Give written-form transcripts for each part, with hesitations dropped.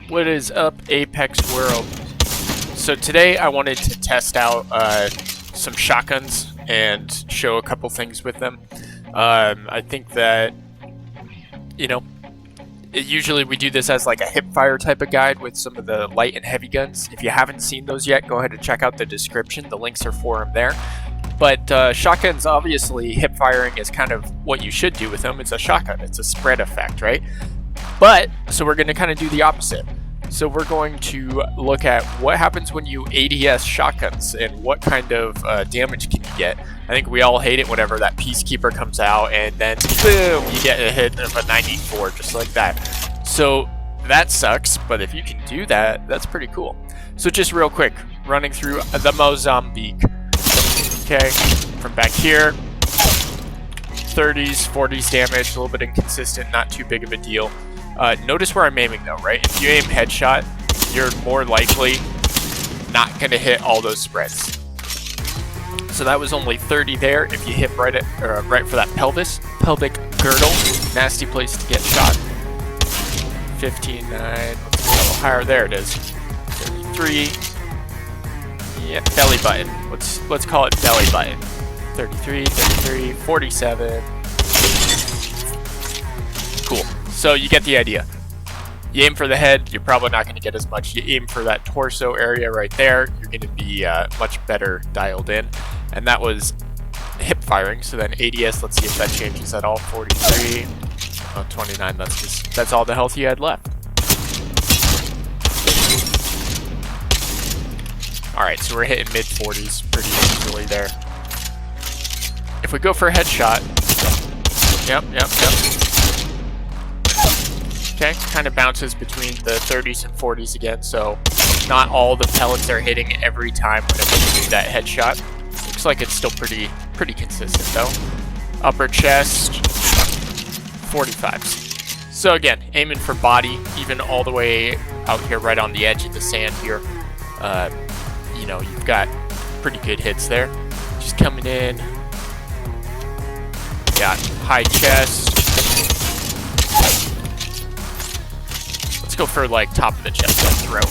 What is up, Apex World? So today I wanted to test out some shotguns and show a couple things with them. I think that, usually we do this as like a hipfire type of guide with some of the light and heavy guns. If you haven't seen those yet, go ahead and check out the description. The links are for them there. But shotguns, obviously, hipfiring is kind of what you should do with them. It's a shotgun. It's a spread effect, right? But, so we're going to kind of do the opposite. So we're going to look at what happens when you ADS shotguns and what kind of damage can you get. I think we all hate it whenever that Peacekeeper comes out and then boom, you get a hit of a 94 just like that. So that sucks, but if you can do that, that's pretty cool. So just real quick, running through the Mozambique. Okay, from back here, 30s, 40s damage, a little bit inconsistent, not too big of a deal. Notice where I'm aiming though, right? If you aim headshot, you're more likely not going to hit all those spreads. So that was only 30 there. If you hit right for that pelvic girdle, nasty place to get shot. 15, 9, let's go a little higher. There it is. 33. Yeah, belly button. Let's call it belly button. 33, 33, 47. Cool. So you get the idea. You aim for the head, you're probably not going to get as much. You aim for that torso area right there, you're going to be much better dialed in. And that was hip firing. So then ADS, let's see if that changes at all. 43, 29. That's all the health you had left. All right, so we're hitting mid 40s pretty easily there. If we go for a headshot, yep. Okay, kind of bounces between the 30s and 40s again, so not all the pellets are hitting every time whenever we do that headshot. Looks like it's still pretty consistent though. Upper chest, 45s. So again, aiming for body, even all the way out here right on the edge of the sand here. You've got pretty good hits there. Just coming in. Got high chest. Let's go for like top of the chest and throat.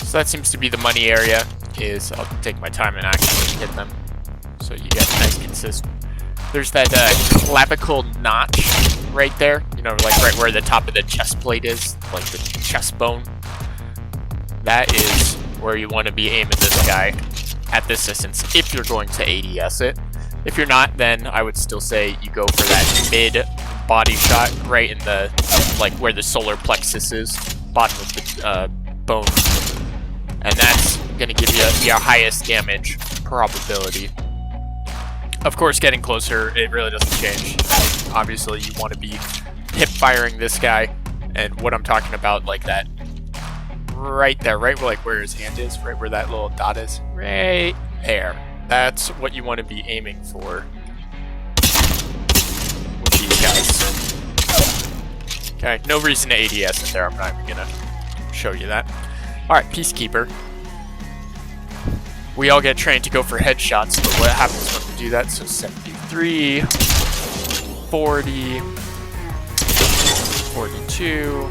So that seems to be the money area. I'll take my time and actually hit them. So you get nice consistent. There's that clavicle notch right there. Like right where the top of the chest plate is, like the chest bone. That is where you want to be aiming this guy at this distance if you're going to ADS it. If you're not, then I would still say you go for that mid body shot right in the, like where the solar plexus is, bottom of the bone. And that's going to give you your highest damage probability. Of course, getting closer, it really doesn't change. Obviously, you want to be hip firing this guy, and what I'm talking about, like that right there, right like where his hand is, right where that little dot is, right there. That's what you want to be aiming for with these guys. Okay, no reason to ADS it there. I'm not even gonna show you that. All right, Peacekeeper. We all get trained to go for headshots, but what happens when we do that? So 73, 40, 42,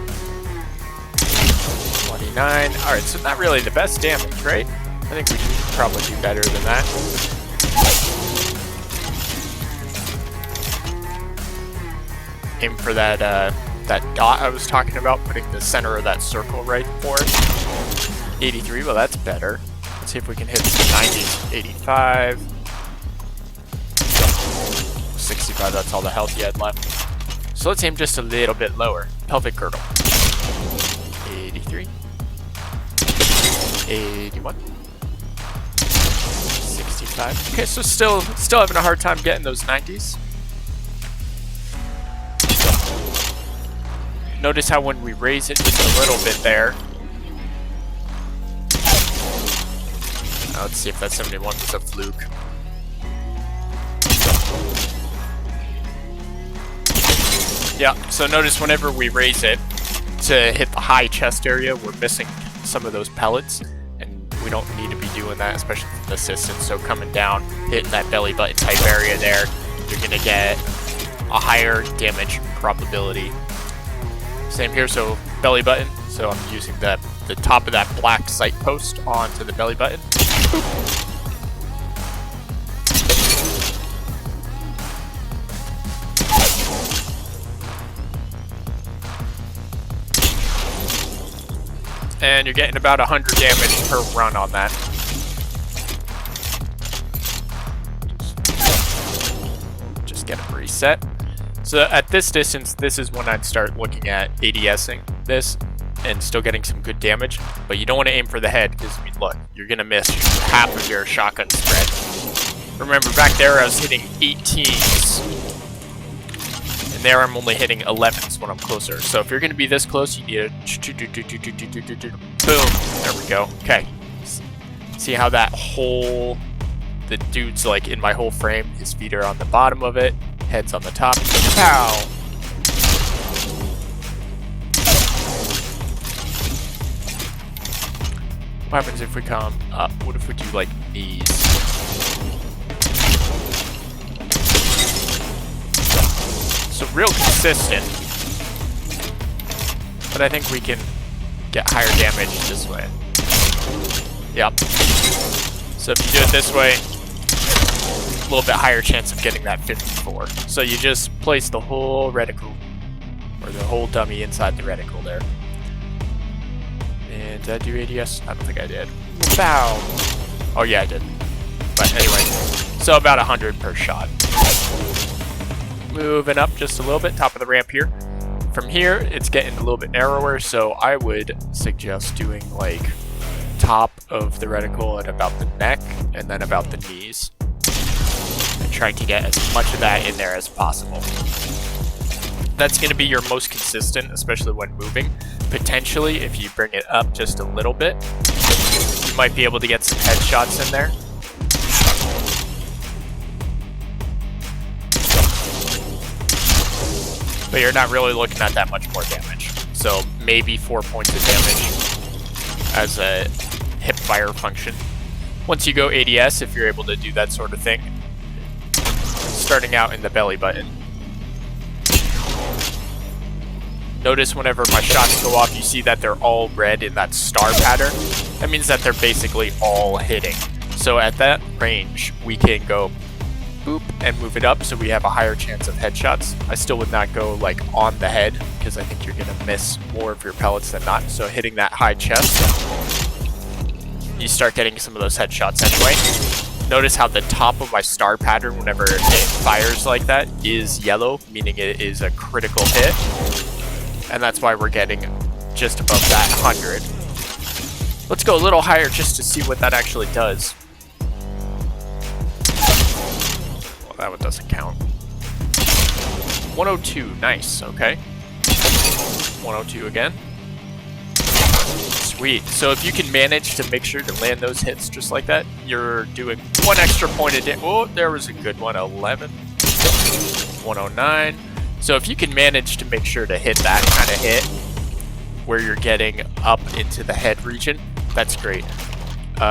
29. Alright, so not really the best damage, right? I think we can probably do better than that. Aim for that that dot I was talking about, putting the center of that circle right for it. 83, well that's better. Let's see if we can hit some 90s. 85. 65, that's all the health you had left. So let's aim just a little bit lower. Pelvic girdle. 83. 81. 65. Okay, so still having a hard time getting those 90s. Notice how when we raise it just a little bit there. Now let's see if that 71 was a fluke. Yeah, so notice whenever we raise it to hit the high chest area, we're missing some of those pellets, and we don't need to be doing that, especially from the assistant. So coming down, hitting that belly button type area there, you're gonna get a higher damage probability. Same here, so belly button. So I'm using the top of that black sight post onto the belly button. And you're getting about 100 damage per run on that. Just get them reset. So at this distance, this is when I'd start looking at ADSing this and still getting some good damage. But you don't want to aim for the head because, I mean, look, you're going to miss half of your shotgun spread. Remember, back there I was hitting 18s. And there I'm only hitting 11s when I'm closer. So if you're going to be this close, you need a boom. There we go. Okay. See how that whole, the dude's like in my whole frame. His feet are on the bottom of it. Head's on the top. Pow! What happens if we come up? What if we do like knees? So real consistent, but I think we can get higher damage this way. Yep. So if you do it this way, a little bit higher chance of getting that 54. So you just place the whole reticle, or the whole dummy inside the reticle there. And did I do ADS? I don't think I did. Bow! Oh yeah, I did. But anyway, so about 100 per shot. Moving up just a little bit, top of the ramp here. From here, it's getting a little bit narrower, so I would suggest doing like top of the reticle at about the neck, and then about the knees. And trying to get as much of that in there as possible. That's going to be your most consistent, especially when moving. Potentially, if you bring it up just a little bit, you might be able to get some headshots in there. But you're not really looking at that much more damage. So maybe 4 points of damage as a hip fire function. Once you go ADS, if you're able to do that sort of thing, starting out in the belly button. Notice whenever my shots go off, you see that they're all red in that star pattern. That means that they're basically all hitting. So at that range, we can go boop and move it up so we have a higher chance of headshots. I still would not go like on the head because I think you're going to miss more of your pellets than not. So hitting that high chest, you start getting some of those headshots anyway. Notice how the top of my star pattern, whenever it fires like that, is yellow, meaning it is a critical hit. And that's why we're getting just above that 100. Let's go a little higher just to see what that actually does. Well, that one doesn't count. 102, nice, okay. 102 again. Sweet. So if you can manage to make sure to land those hits just like that, you're doing 1 extra point a day. Oh, there was a good one. 11. 109. So if you can manage to make sure to hit that kind of hit where you're getting up into the head region, that's great.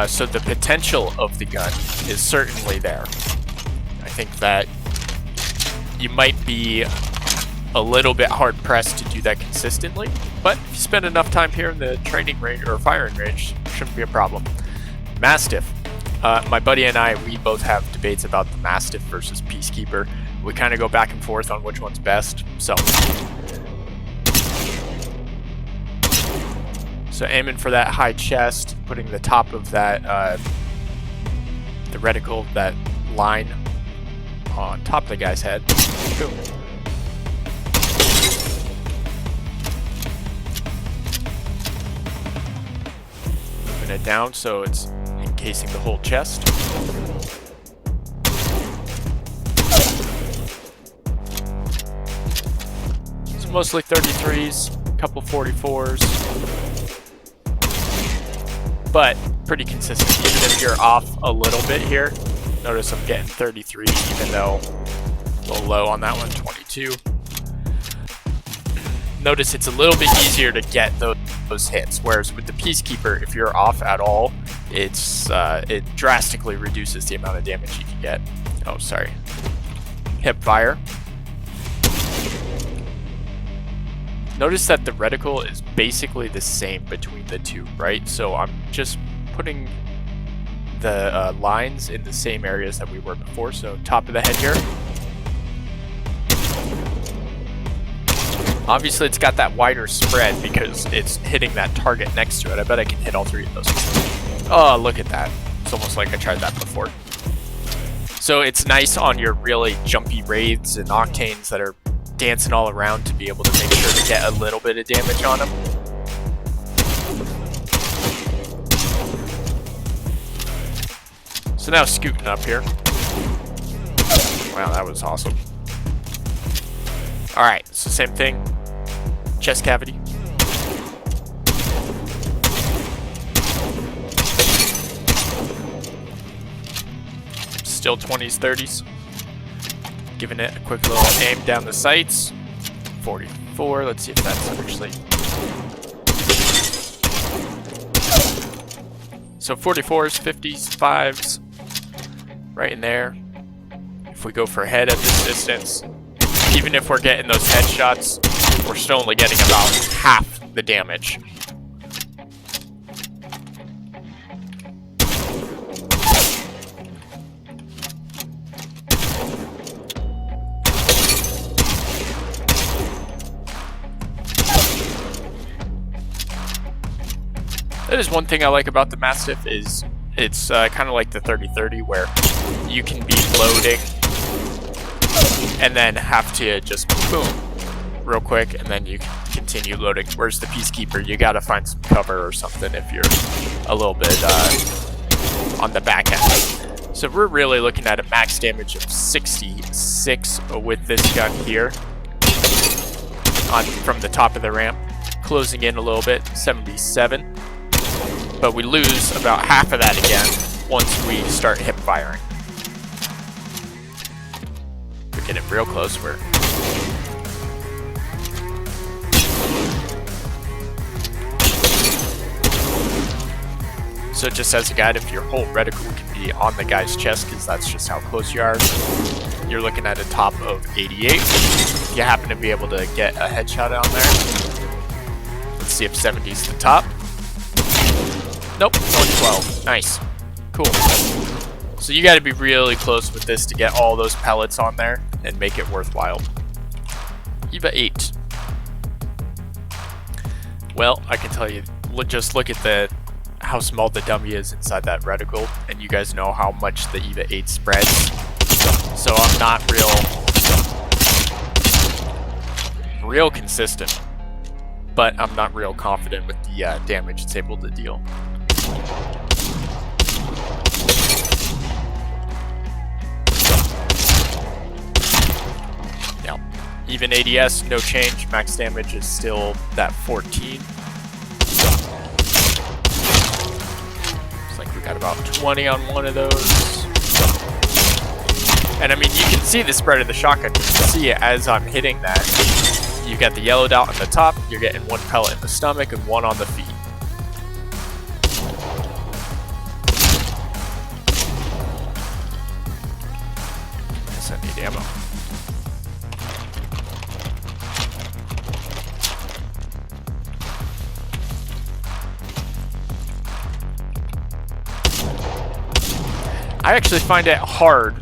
So the potential of the gun is certainly there. I think that you might be a little bit hard pressed to do that consistently, but if you spend enough time here in the training range or firing range, shouldn't be a problem. Mastiff. My buddy and I, we both have debates about the Mastiff versus Peacekeeper. We kind of go back and forth on which one's best. So aiming for that high chest, putting the top of that, the reticle, that line on top of the guy's head. Boom. Moving it down so it's encasing the whole chest. It's mostly 33s, a couple 44s, but pretty consistent. Even if you're off a little bit here, notice I'm getting 33, even though a little low on that one, 22. Notice it's a little bit easier to get those hits, whereas with the Peacekeeper, if you're off at all, it drastically reduces the amount of damage you can get. Oh, sorry. Hip fire. Notice that the reticle is basically the same between the two, right? So I'm just putting the lines in the same areas that we were before. So top of the head here. Obviously it's got that wider spread because it's hitting that target next to it. I bet I can hit all three of those. Oh, look at that. It's almost like I tried that before. So it's nice on your really jumpy raids and octanes that are dancing all around to be able to make sure to get a little bit of damage on them. So now scooting up here. Wow, that was awesome. Alright, so same thing. Chest cavity. Still 20s, 30s. Giving it a quick little aim down the sights. 44, let's see if that's actually... So 44s, 50s, 5s. Right in there. If we go for head at this distance, even if we're getting those headshots, we're still only getting about half the damage. That is one thing I like about the Mastiff is it's kind of like the 30-30 where you can be loading and then have to just boom real quick and then you can continue loading. Whereas the Peacekeeper, you gotta find some cover or something if you're a little bit on the back end. So we're really looking at a max damage of 66 with this gun here from the top of the ramp. Closing in a little bit, 77. But we lose about half of that again once we start hip firing. We're getting real close. So just as a guide, if your whole reticle can be on the guy's chest, because that's just how close you are, you're looking at a top of 88. If you happen to be able to get a headshot on there, let's see if 70 is the top. Nope, 112. Nice. Cool. So you got to be really close with this to get all those pellets on there and make it worthwhile. EVA 8. Well, I can tell you, just look at how small the dummy is inside that reticle, and you guys know how much the EVA 8 spreads. So I'm not real consistent, but I'm not real confident with the damage it's able to deal. Now, even ADS, no change. Max damage is still that 14. Looks like we got about 20 on one of those. And I mean, you can see the spread of the shotgun. You can see it as I'm hitting that. You got the yellow dot on the top, you're getting one pellet in the stomach and one on the feet. Guess I need ammo. I actually find it hard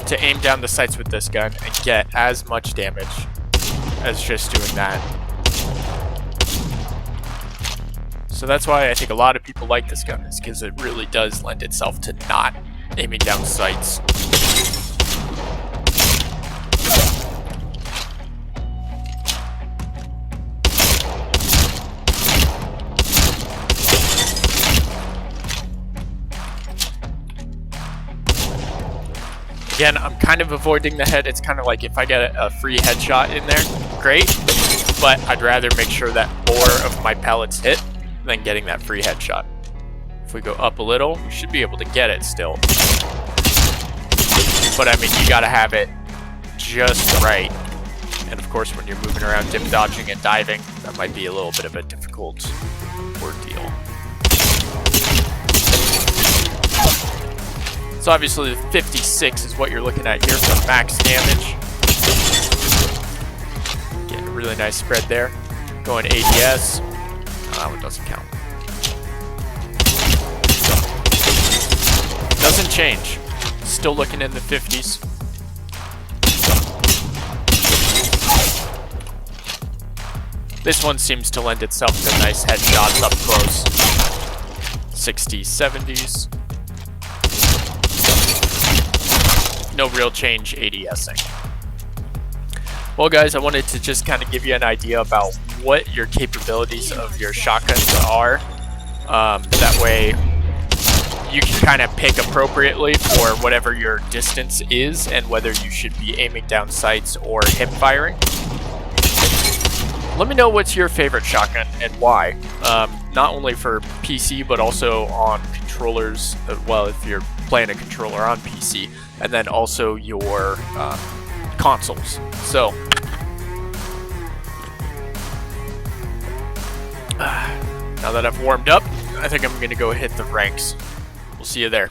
to aim down the sights with this gun and get as much damage as just doing that. So that's why I think a lot of people like this gun, is because it really does lend itself to not aiming down sights. Again, I'm kind of avoiding the head. It's kind of like if I get a free headshot in there, great, but I'd rather make sure that more of my pellets hit than getting that free headshot. If we go up a little, we should be able to get it still. But I mean, you gotta have it just right. And of course, when you're moving around dip dodging and diving, that might be a little bit of a difficult ordeal. So obviously the 56 is what you're looking at here for max damage. Getting a really nice spread there. Going ADS. That one doesn't count. Doesn't change. Still looking in the 50s. This one seems to lend itself to nice headshots up close. 60s, 70s. No real change ADSing. Well guys, I wanted to just kind of give you an idea about what your capabilities of your shotguns are. That way you can kind of pick appropriately for whatever your distance is and whether you should be aiming down sights or hip firing. Let me know what's your favorite shotgun and why. Not only for PC, but also on controllers. Well, if you're playing a controller on PC, and then also your consoles. So, now that I've warmed up, I think I'm going to go hit the ranks. We'll see you there.